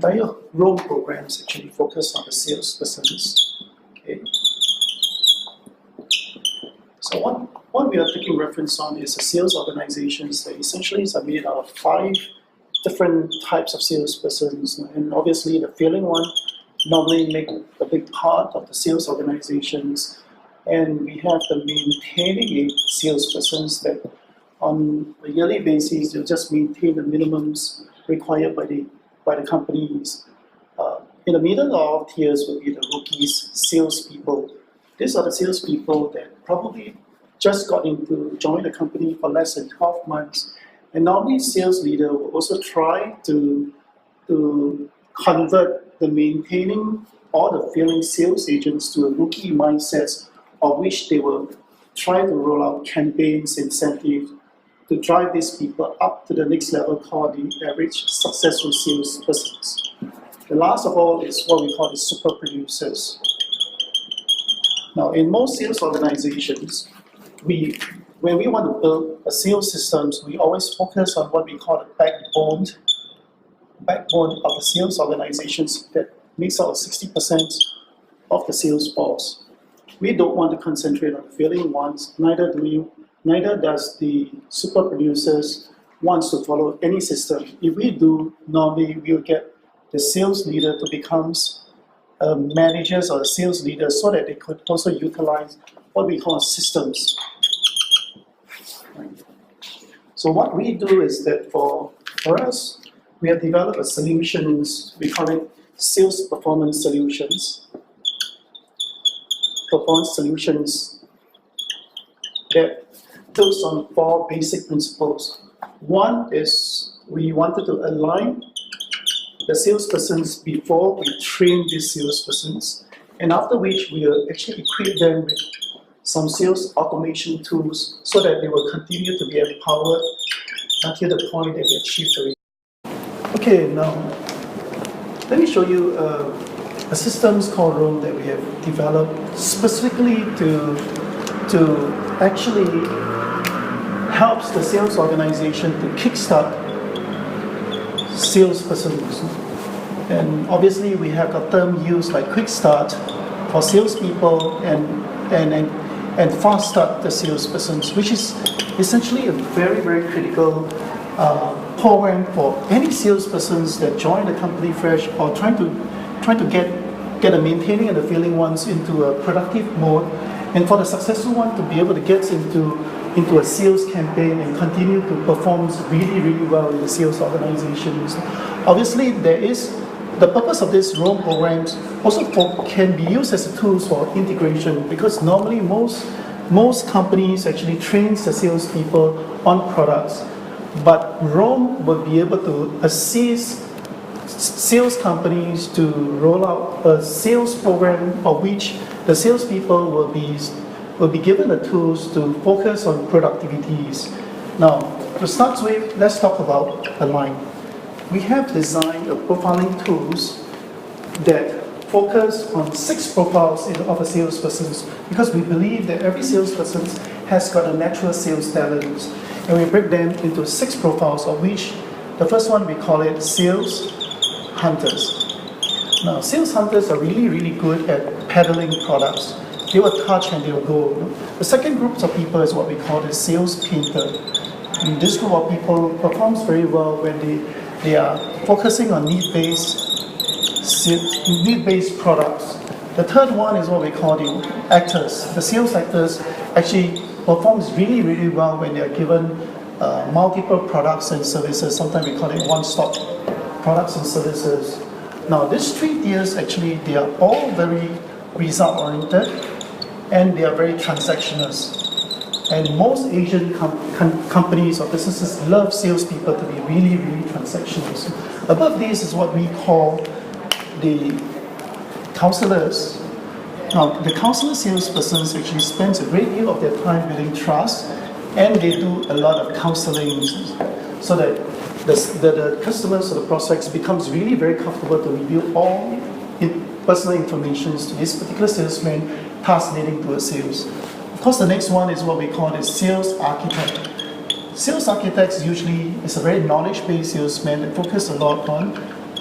entire role programs actually focus on the salespersons. Okay. So what we are taking reference on is the sales organizations that essentially are made out of 5 different types of salespersons, and obviously the failing one normally make a big part of the sales organizations, and we have the maintaining salespersons that on a yearly basis they'll just maintain the minimums required by the companies. In the middle of tiers will be the rookies, salespeople. These are the salespeople that probably just got into join the company for less than 12 months. And normally sales leader will also try to convert the maintaining or the failing sales agents to a rookie mindset, of which they will try to roll out campaigns, incentives to drive these people up to the next level called the average successful salespersons. The last of all is what we call the super producers. Now, in most sales organizations, when we want to build a sales systems, we always focus on what we call the backbone of the sales organizations that makes up 60% of the sales force. We don't want to concentrate on the failing ones, neither does the super producers wants to follow any system. If we do, normally we'll get the sales leader to become managers or sales leaders so that they could also utilize what we call systems. So what we do is that for us, we have developed a solutions, we call it sales performance solutions. Performance solutions that builds on 4 basic principles. One is we wanted to align the salespersons before we train these salespersons, and after which we will actually equip them with some sales automation tools so that they will continue to be empowered until the point that they achieve the result. Okay, now let me show you a systems called Rome that we have developed specifically to actually helps the sales organization to kickstart salespersons. And obviously we have a term used like quick start for salespeople and fast start the salespersons, which is essentially a very, very critical program for any salespersons that join the company fresh or trying to get the maintaining and the failing ones into a productive mode, and for the successful one to be able to get into a sales campaign and continue to perform really, really well in the sales organizations. Obviously, the purpose of these Rome programs also can be used as a tool for integration, because normally most companies actually trains the salespeople on products, but Rome will be able to assist sales companies to roll out a sales program of which the salespeople will be given the tools to focus on productivities. Now, to start with, let's talk about Align. We have designed a profiling tools that focus on 6 profiles of a salesperson, because we believe that every salesperson has got a natural sales talent, and we break them into 6 profiles, of which the first one we call it sales hunters. Now, sales hunters are really, really good at peddling products. They will touch and they will go. The second group of people is what we call the sales painter. And this group of people performs very well when they are focusing on need-based products. The third one is what we call the actors. The sales actors actually performs really, really well when they are given multiple products and services. Sometimes we call it one-stop products and services. Now, these 3 tiers actually, they are all very result-oriented and they are very transactional. And most Asian companies or businesses love salespeople to be really, really transactional. Above this is what we call the counselors. Now, the counselor salespersons actually spends a great deal of their time building trust, and they do a lot of counseling so that the customers or the prospects becomes really very comfortable to reveal all personal information to this particular salesman, thus leading to a sales. Of course, the next one is what we call the sales architect. Sales architects usually is a very knowledge-based salesman that focus a lot on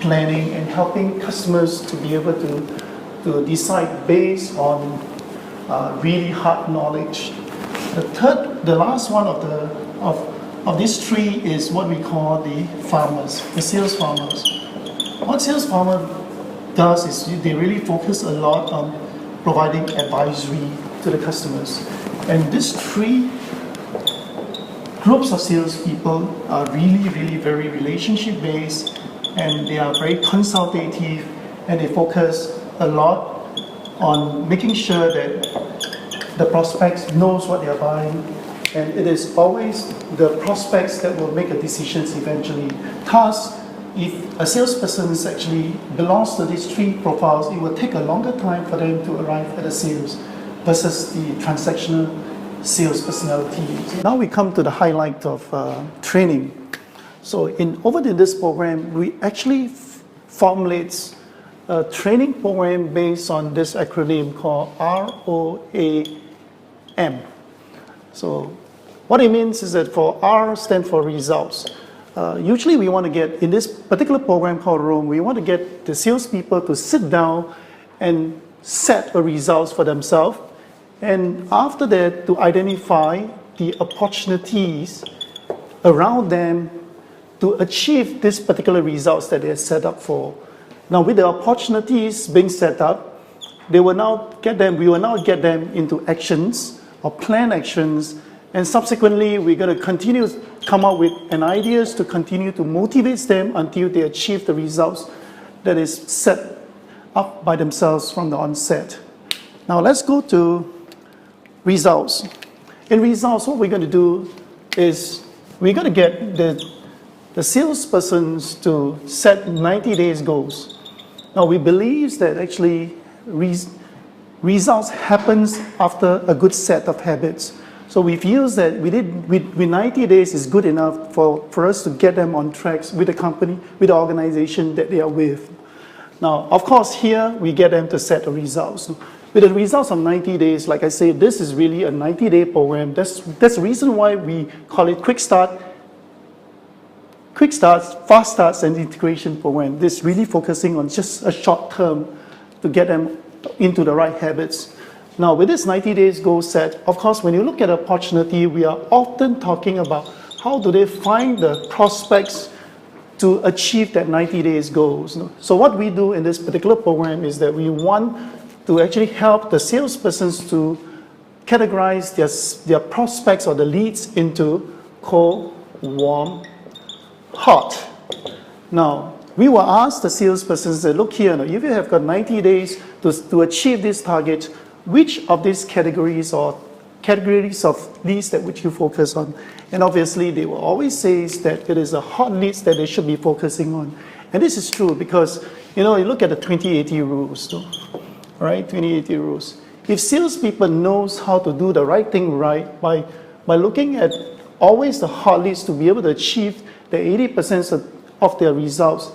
planning and helping customers to be able to decide based on really hard knowledge. The last one of these three is what we call the farmers, the sales farmers. What sales farmer does is they really focus a lot on providing advisory to the customers. And these three groups of salespeople are really very relationship based, and they are very consultative, and they focus a lot on making sure that the prospects knows what they are buying, and it is always the prospects that will make a decisions eventually. Thus, if a salesperson actually belongs to these three profiles, it will take a longer time for them to arrive at the sales versus the transactional sales personality. Now we come to the highlight of training. So over in this program, we actually formulate a training program based on this acronym called ROAM. So what it means is that for R stands for results. Usually we want to get, in this particular program called ROAM, we want to get the salespeople to sit down and set the results for themselves. And after that, to identify the opportunities around them to achieve these particular results that they're set up for. Now, with the opportunities being set up, we will now get them into actions or plan actions, and subsequently, we're going to continue to come up with an ideas to continue to motivate them until they achieve the results that is set up by themselves from the onset. Now, let's go to results. In results, what we're going to do is we're going to get the salespersons to set 90 days goals. Now, we believe that actually results happens after a good set of habits. So we feel that with 90 days is good enough for us to get them on tracks with the company, with the organization that they are with. Now, of course, here we get them to set the results. With the results of 90 days, like I say, this is really a 90-day program. That's the reason why we call it quick starts, fast starts, and integration program. This is really focusing on just a short term to get them into the right habits. Now, with this 90 days goal set, of course, when you look at opportunity, we are often talking about how do they find the prospects to achieve that 90 days goals. So what we do in this particular program is that we want to actually help the salespersons to categorize their prospects or the leads into cold, warm, hot. Now, we will ask the salespersons that look here, if you have got 90 days to achieve this target, which of these categories or categories of leads that which you focus on? And obviously, they will always say that it is a hot leads that they should be focusing on. And this is true because, you look at the 20/80 rules, right? 20/80 rules. If salespeople knows how to do the right thing right by looking at always the hot leads to be able to achieve the 80% of their results,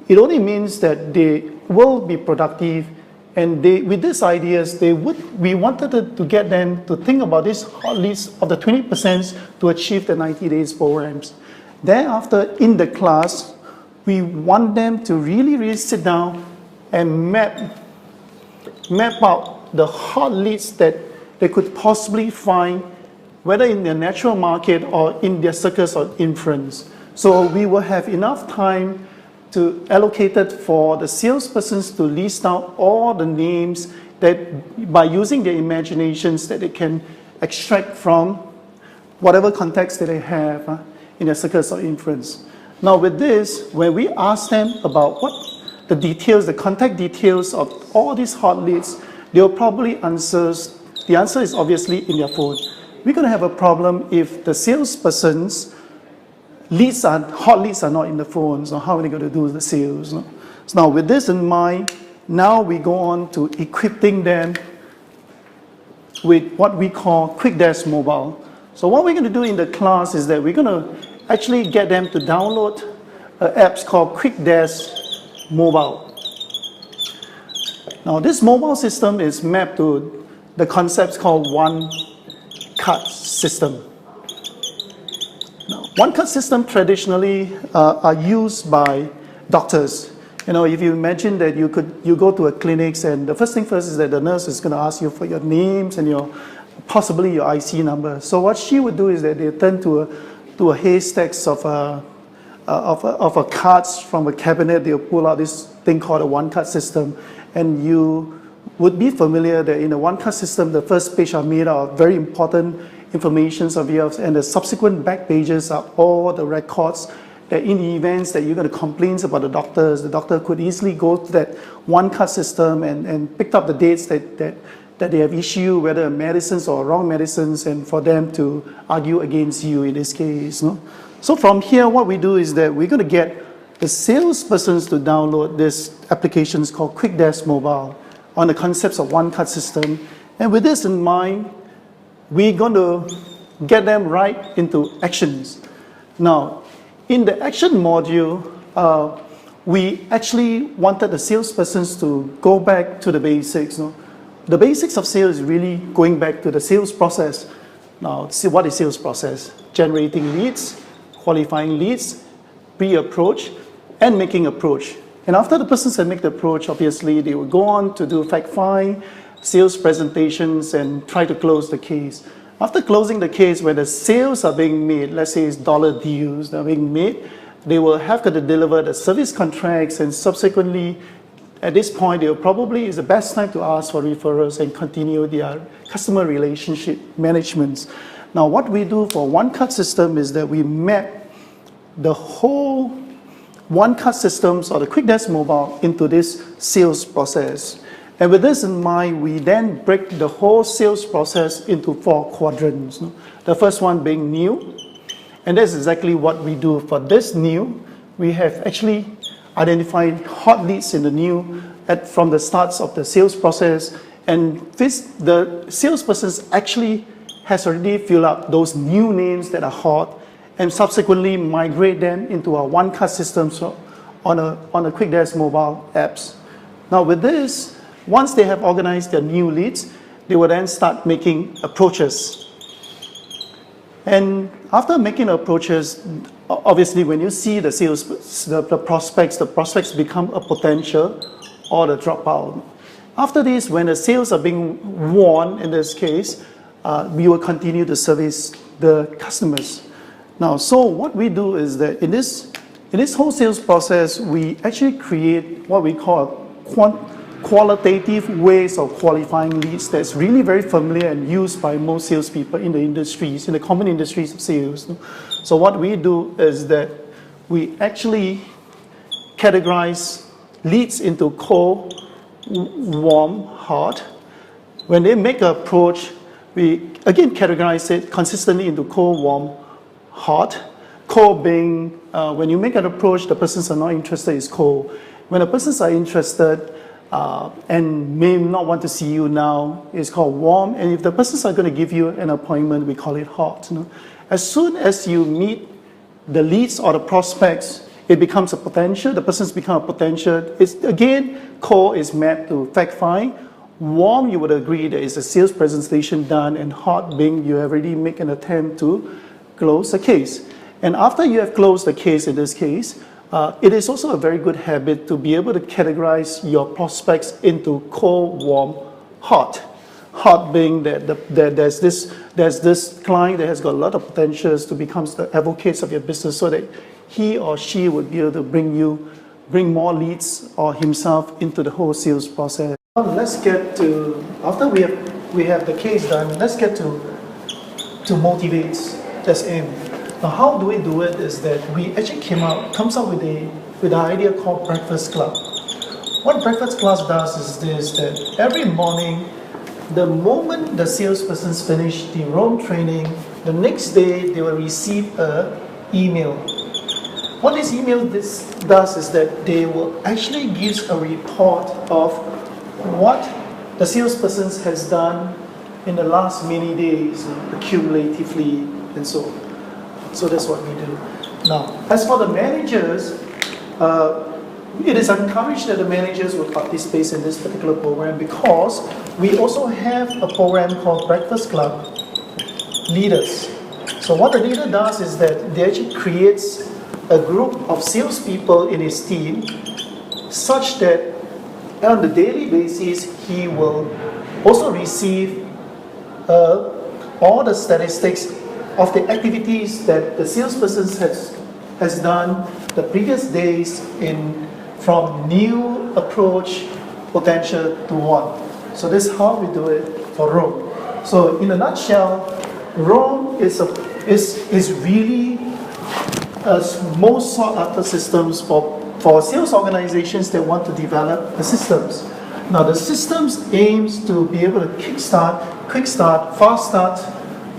it only means that they will be productive. And with these ideas, we wanted to get them to think about this hot list of the 20% to achieve the 90 days programs. Thereafter, in the class, we want them to really sit down and map out the hot leads that they could possibly find, whether in their natural market or in their circles of influence. So we will have enough time to allocate it for the salespersons to list out all the names that, by using their imaginations, that they can extract from whatever context that they have in their circles of influence. Now with this, when we ask them about what the details, the contact details of all these hot leads, they'll probably answer. The answer is obviously in their phone. We're going to have a problem if the salespersons hot leads are not in the phone, so how are they going to do the sales? So now with this in mind, now we go on to equipping them with what we call Quick Dash Mobile. So what we're going to do in the class is that we're going to actually get them to download apps called Quick Dash Mobile. Now this mobile system is mapped to the concepts called one card system. Now, one card system traditionally are used by doctors. You know, if you imagine that you go to a clinic and the first thing first is that the nurse is going to ask you for your names and possibly your IC number. So what she would do is that they turn to a haystacks of cards from a cabinet. They'll pull out this thing called a one-card system, and you would be familiar that in a one-card system, the first page are made out of very important informations of yours, and the subsequent back pages are all the records that in the events that you're going to complain about the doctor could easily go to that one-card system and pick up the dates that they have issued, whether medicines or wrong medicines, and for them to argue against you in this case. No? So from here, what we do is that we're going to get the salespersons to download this application called Quick Dash Mobile on the concepts of one-card system. And with this in mind, we're going to get them right into actions. Now, in the action module, we actually wanted the salespersons to go back to the basics. No? The basics of sales is really going back to the sales process. Now, see what is sales process? Generating leads, qualifying leads, pre-approach, and making approach. And after the persons have made the approach, obviously, they will go on to do fact find, sales presentations, and try to close the case. After closing the case, when the sales are being made, let's say it's dollar deals that are being made, they will have to deliver the service contracts, and subsequently, at this point, it's the best time to ask for referrals and continue their customer relationship management. Now, what we do for one-card system is that we map the whole one-card systems or the Quick Dash Mobile into this sales process. And with this in mind, we then break the whole sales process into 4 quadrants. The first one being new, and that's exactly what we do for this new. We have actually identified hot leads in the new from the starts of the sales process, and the salesperson actually has already filled up those new names that are hot, and subsequently migrate them into our one-card system on a Quick Dash Mobile apps. Now with this, once they have organized their new leads, they will then start making approaches. And after making approaches, obviously when you see the sales, the prospects become a potential or the dropout. After this, when the sales are being won, in this case, we will continue to service the customers. Now, so what we do is that in this whole sales process, we actually create what we call qualitative ways of qualifying leads that's really very familiar and used by most salespeople in the industries, in the common industries of sales. So what we do is that we actually categorize leads into cold, warm, hot. When they make an approach, we again categorize it consistently into cold, warm, hot. Cold being when you make an approach, the persons are not interested, is cold. When the persons are interested, and may not want to see you now, it's called warm. And if the persons are going to give you an appointment, we call it hot. As soon as you meet the leads or the prospects, it becomes a potential. The persons become a potential. It's again, cold is mapped to fact find. Warm, you would agree that is a sales presentation done, and hot being you have already made an attempt to close the case. And after you have closed the case, in this case, it is also a very good habit to be able to categorize your prospects into cold, warm, hot. Hot being that there's this client that has got a lot of potentials to become the advocates of your business, so that he or she would be able to bring more leads or himself into the whole sales process. Let's get to, after we have the case done, let's get to motivate. That's aim. Now, how do we do it is that we actually comes up with an idea called Breakfast Club. What Breakfast Club does is this, that every morning, the moment the salespersons finish the roam training, the next day they will receive an email. What this email does is that they will actually give a report of what the salesperson has done in the last many days, accumulatively, and so on. So that's what we do. Now, as for the managers, it is encouraged that the managers will participate in this particular program, because we also have a program called Breakfast Club Leaders. So what the leader does is that they actually creates a group of salespeople in his team, such that on the daily basis he will also receive all the statistics of the activities that the salesperson has done the previous days from new approach potential to one. So this is how we do it for Rome. So in a nutshell, Rome is really most sought after systems for sales organizations that want to develop the systems. Now the systems aims to be able to quick start, fast start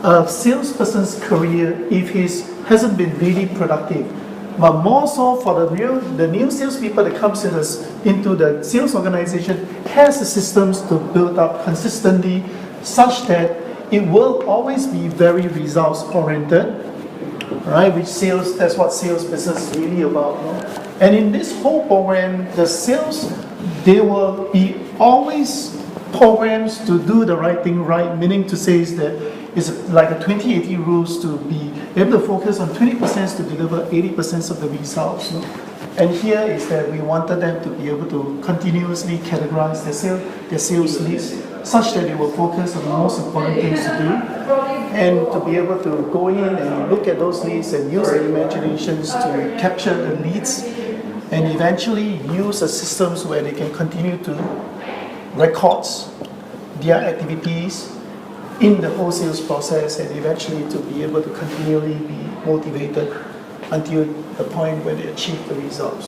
a salesperson's career if he hasn't been really productive. But more so for the new salespeople that comes into the sales organization has the systems to build up consistently such that it will always be very results oriented, right? That's what sales business is really about. No? And in this whole program, the sales, there will be always programs to do the right thing right, meaning to say is that it's like a 20-80 rules to be able to focus on 20% to deliver 80% of the results. No? And here is that we wanted them to be able to continuously categorize their sales leads such that they will focus on the most important things to do and to be able to go in and look at those leads and use their imaginations to capture the leads and eventually use the systems where they can continue to record their activities in the whole sales process and eventually to be able to continually be motivated until the point where they achieve the results.